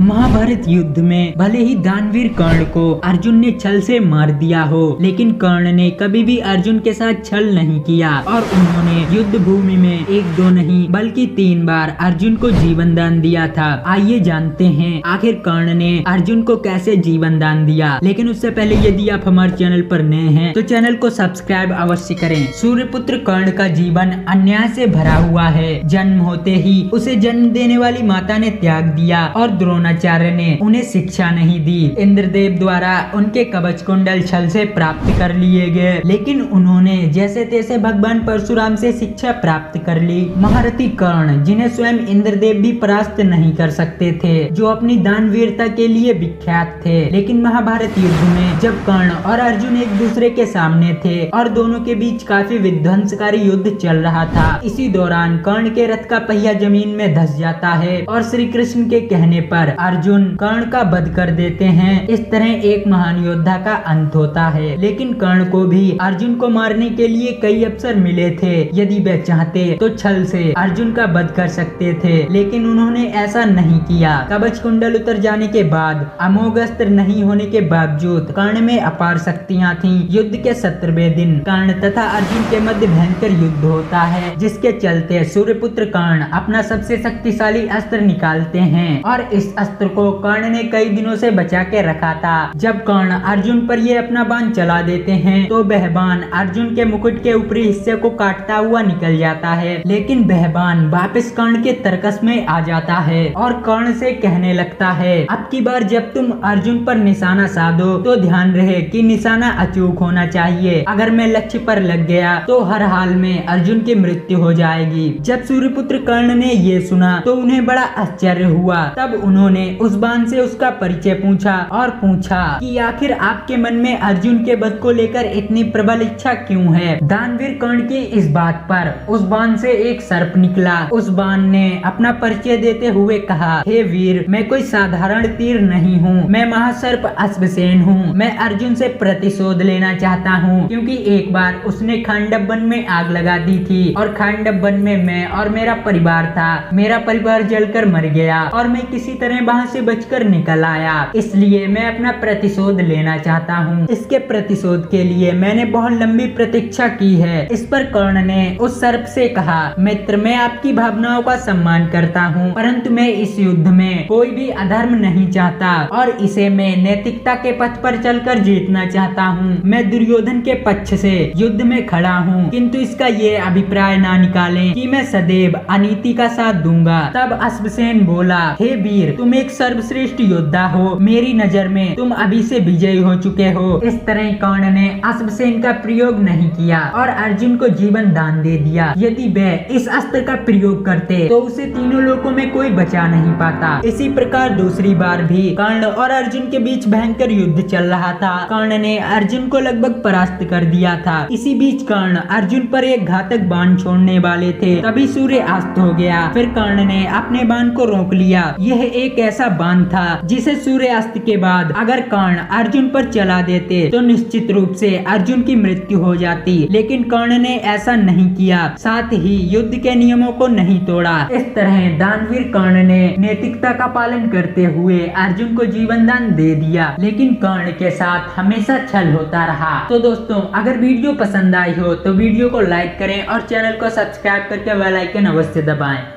महाभारत युद्ध में भले ही दानवीर कर्ण को अर्जुन ने छल से मार दिया हो, लेकिन कर्ण ने कभी भी अर्जुन के साथ छल नहीं किया और उन्होंने युद्ध भूमि में 1-2 नहीं बल्कि 3 बार अर्जुन को जीवन दान दिया था। आइए जानते हैं आखिर कर्ण ने अर्जुन को कैसे जीवन दान दिया। लेकिन उससे पहले यदि आप हमारे चैनल पर नए हैं तो चैनल को सब्सक्राइब अवश्य करें। सूर्यपुत्र कर्ण का जीवन अन्याय से भरा हुआ है। जन्म होते ही उसे जन्म देने वाली माता ने त्याग दिया और द्रोणाचार्य ने उन्हें शिक्षा नहीं दी। इंद्रदेव द्वारा उनके कवच कुंडल छल से प्राप्त कर लिए गए, लेकिन उन्होंने जैसे तैसे भगवान परशुराम से शिक्षा प्राप्त कर ली। महारथी कर्ण, जिन्हें स्वयं इंद्रदेव भी परास्त नहीं कर सकते थे, जो अपनी दानवीरता के लिए विख्यात थे। लेकिन महाभारत युद्ध में जब कर्ण और अर्जुन एक दूसरे के सामने थे और दोनों के बीच काफी विध्वंसकारी युद्ध चल रहा था, इसी दौरान कर्ण के रथ का पहिया जमीन में धंस जाता है और श्री कृष्ण के कहने पर अर्जुन कर्ण का वध कर देते हैं। इस तरह एक महान योद्धा का अंत होता है। लेकिन कर्ण को भी अर्जुन को मारने के लिए कई अवसर मिले थे। यदि वे चाहते तो छल से अर्जुन का वध कर सकते थे, लेकिन उन्होंने ऐसा नहीं किया। कवच कुंडल उतर जाने के बाद, अमोघ अस्त्र नहीं होने के बावजूद कर्ण में अपार शक्तियां थीं। युद्ध के 17वें दिन कर्ण तथा अर्जुन के मध्य भयंकर युद्ध होता है, जिसके चलते सूर्यपुत्र कर्ण अपना सबसे शक्तिशाली अस्त्र निकालते हैं और इस अस्त्र को कर्ण ने कई दिनों से बचा के रखा था। जब कर्ण अर्जुन पर ये अपना बाण चला देते हैं तो वह बाण अर्जुन के मुकुट के ऊपरी हिस्से को काटता हुआ निकल जाता है, लेकिन वह बाण वापस कर्ण के तरकस में आ जाता है और कर्ण से कहने लगता है, अब की बार जब तुम अर्जुन पर निशाना साधो तो ध्यान रहे कि निशाना अचूक होना चाहिए। अगर मैं लक्ष्य पर लग गया तो हर हाल में अर्जुन की मृत्यु हो जाएगी। जब सूर्यपुत्र कर्ण ने ये सुना तो उन्हें बड़ा आश्चर्य हुआ। तब उन्होंने उस बाण से उसका परिचय पूछा और पूछा कि आखिर आपके मन में अर्जुन के वध को लेकर इतनी प्रबल इच्छा क्यों है। दानवीर कर्ण की इस बात पर उस बाण से एक सर्प निकला। उस बाण ने अपना परिचय देते हुए कहा, हे वीर, मैं कोई साधारण तीर नहीं हूँ, मैं महासर्प अश्वसेन हूँ। मैं अर्जुन से प्रतिशोध लेना चाहता हूँ, क्योंकि एक बार उसने खांडव वन में आग लगा दी थी और खांडव वन में मैं और मेरा परिवार था। मेरा परिवार जलकर मर गया और मैं किसी तरह वहाँ से बचकर निकल आया। इसलिए मैं अपना प्रतिशोध लेना चाहता हूँ। इसके प्रतिशोध के लिए मैंने बहुत लंबी प्रतीक्षा की है। इस पर कर्ण ने उस सर्प से कहा, मित्र, मैं आपकी भावनाओं का सम्मान करता हूँ, परंतु मैं इस युद्ध में कोई भी अधर्म नहीं चाहता और इसे मैं नैतिकता के पथ पर चलकर जीतना चाहता हूँ। मैं दुर्योधन के पक्ष से युद्ध में खड़ा हूँ, किंतु इसका ये अभिप्राय ना निकालें कि मैं सदैव अनीति का साथ दूंगा। तब अश्वसेन बोला, हे वीर, तुम एक सर्वश्रेष्ठ योद्धा हो। मेरी नजर में तुम अभी से विजयी हो चुके हो। इस तरह कर्ण ने अश्वसेन का प्रयोग नहीं किया और अर्जुन को जीवन दान दे दिया। यदि वे इस अस्त्र का प्रयोग करते तो उसे तीनों लोकों में कोई बचा नहीं पाता। इसी प्रकार दूसरी बार भी कर्ण और अर्जुन के बीच भयंकर युद्ध चल रहा था। कर्ण ने अर्जुन को लगभग परास्त कर दिया था। इसी बीच कर्ण अर्जुन पर एक घातक बाण छोड़ने वाले थे, तभी सूर्य अस्त हो गया। फिर कर्ण ने अपने बाण को रोक लिया। यह एक ऐसा बाण था जिसे सूर्य अस्त के बाद अगर कर्ण अर्जुन पर चला देते तो निश्चित रूप से अर्जुन की मृत्यु हो जाती, लेकिन कर्ण ने ऐसा नहीं किया। साथ ही युद्ध के नियमों को नहीं तोड़ा। इस तरह दानवीर कर्ण ने नैतिकता का पालन करते हुए अर्जुन को जीवन दान दे दिया, लेकिन कर्ण के साथ हमेशा छल होता रहा। तो दोस्तों, अगर वीडियो पसंद आई हो तो वीडियो को लाइक करें और चैनल को सब्सक्राइब करके बेल आइकन अवश्य दबाएं।